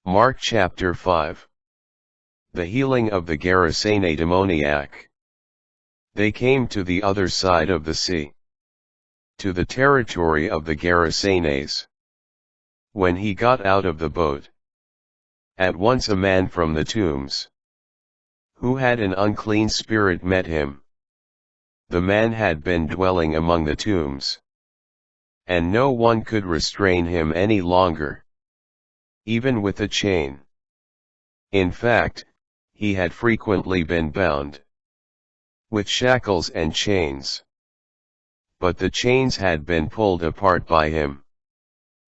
Mark chapter 5. The healing of the Gerasene demoniac. They came to the other side of the sea, to the territory of the Gerasenes. When he got out of the boat, at once a man from the tombs, who had an unclean spirit, met him. The man had been dwelling among the tombs, and no one could restrain him any longer, even with a chain. In fact, he had frequently been bound with shackles and chains. But the chains had been pulled apart by him,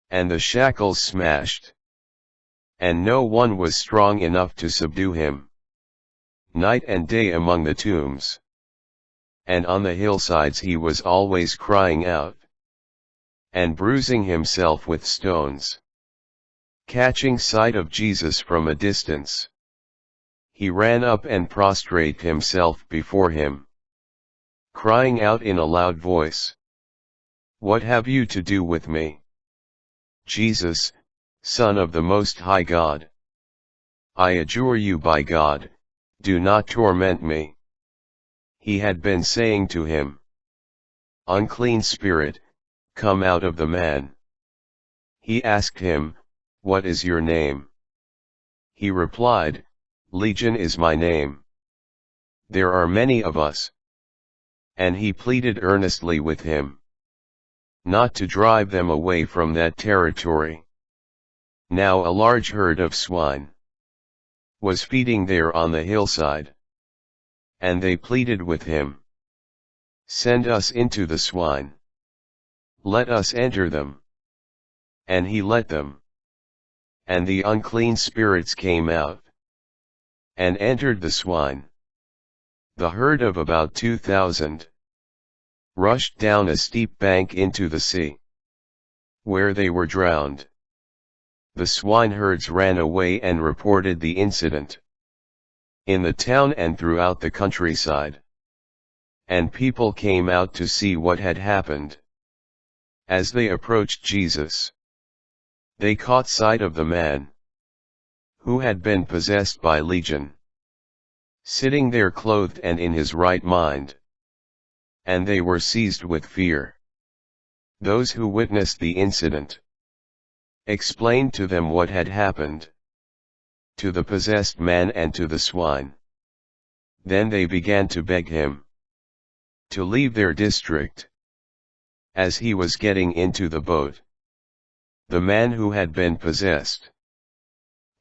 and the shackles smashed, and no one was strong enough to subdue him. Night and day among the tombs and on the hillsides he was always crying out, and bruising himself with stones. Catching sight of Jesus from a distance, he ran up and prostrated himself before him, crying out in a loud voice, "What have you to do with me, Jesus, Son of the Most High God? I adjure you by God, do not torment me." He had been saying to him, "Unclean spirit, come out of the man." He asked him, "What is your name?" He replied, "Legion is my name. There are many of us." And he pleaded earnestly with him, not to drive them away from that territory. Now a large herd of swine was feeding there on the hillside, and they pleaded with him, "Send us into the swine. Let us enter them." And he let them. And the unclean spirits came out, and entered the swine. The herd of about 2,000 rushed down a steep bank into the sea, where they were drowned. The swineherds ran away and reported the incident in the town and throughout the countryside, and people came out to see what had happened. As they approached Jesus, they caught sight of the man who had been possessed by Legion, sitting there clothed and in his right mind, and they were seized with fear. Those who witnessed the incident explained to them what had happened to the possessed man and to the swine. Then they began to beg him to leave their district. As he was getting into the boat, the man who had been possessed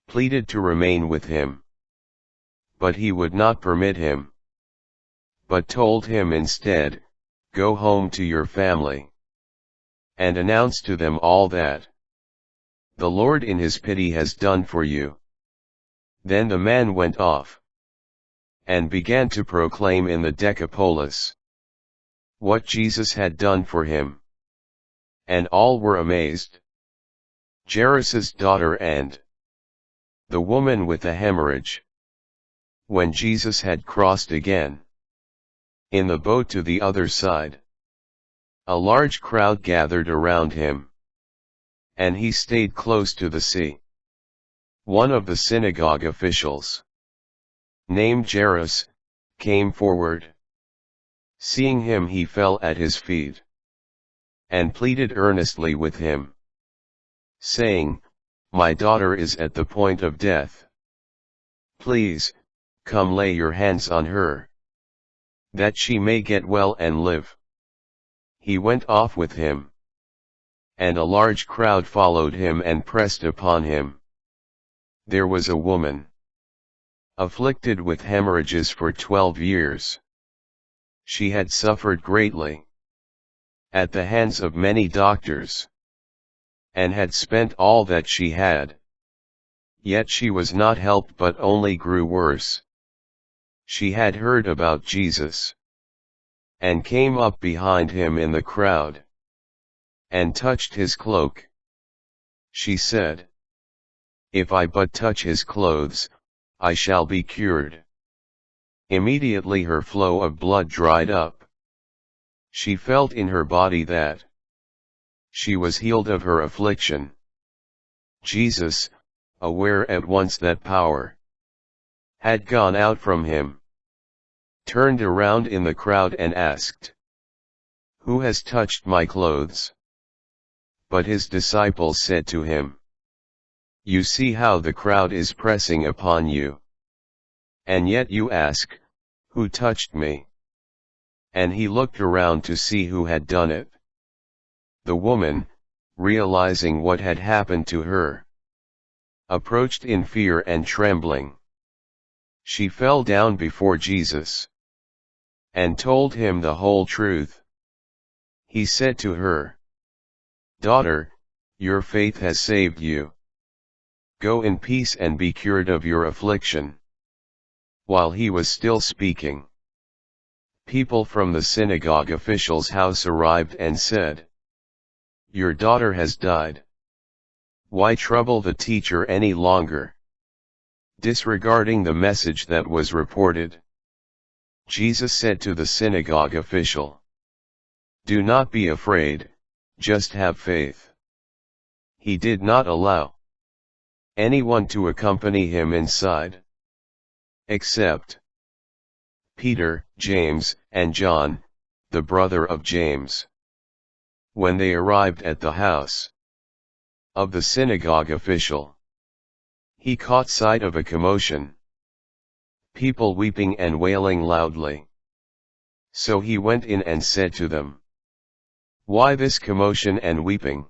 pleaded to remain with him, but he would not permit him, but told him instead, "Go home to your family, and announce to them all that the Lord in his pity has done for you." Then the man went off, and began to proclaim in the Decapolis what Jesus had done for him. And all were amazed. Jairus' daughter and the woman with the hemorrhage. When Jesus had crossed again in the boat to the other side, a large crowd gathered around him, and he stayed close to the sea. One of the synagogue officials, named Jairus, came forward. Seeing him, he fell at his feet, and pleaded earnestly with him, saying, "My daughter is at the point of death. Please, come lay your hands on her, that she may get well and live." He went off with him, and a large crowd followed him and pressed upon him. There was a woman afflicted with hemorrhages for 12 years. She had suffered greatly at the hands of many doctors, and had spent all that she had. Yet she was not helped but only grew worse. She had heard about Jesus, and came up behind him in the crowd, and touched his cloak. She said, "If I but touch his clothes, I shall be cured." Immediately her flow of blood dried up. She felt in her body that she was healed of her affliction. Jesus, aware at once that power had gone out from him, turned around in the crowd and asked, "Who has touched my clothes?" But his disciples said to him, "You see how the crowd is pressing upon you, and yet you ask, 'Who touched me?'" And he looked around to see who had done it. The woman, realizing what had happened to her, approached in fear and trembling. She fell down before Jesus and told him the whole truth. He said to her, "Daughter, your faith has saved you. Go in peace and be cured of your affliction." While he was still speaking, people from the synagogue official's house arrived and said, "Your daughter has died. Why trouble the teacher any longer?" Disregarding the message that was reported, Jesus said to the synagogue official, "Do not be afraid, just have faith." He did not allow anyone to accompany him inside, except Peter, James, and John, the brother of James. When they arrived at the house of the synagogue official, he caught sight of a commotion, people weeping and wailing loudly. So he went in and said to them, "Why this commotion and weeping?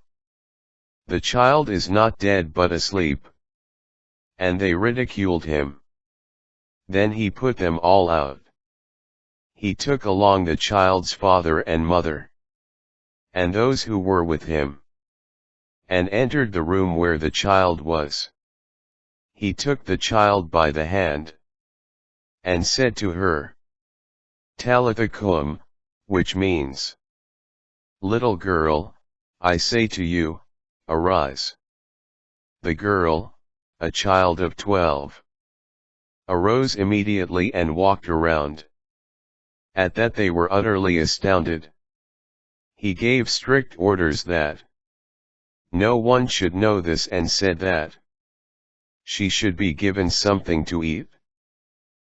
The child is not dead but asleep." And they ridiculed him. Then he put them all out. He took along the child's father and mother, and those who were with him, and entered the room where the child was. He took the child by the hand, and said to her, "Talitha koum," which means, "Little girl, I say to you, arise." The girl, a child of 12, arose immediately and walked around. At that they were utterly astounded. He gave strict orders that no one should know this and said that she should be given something to eat.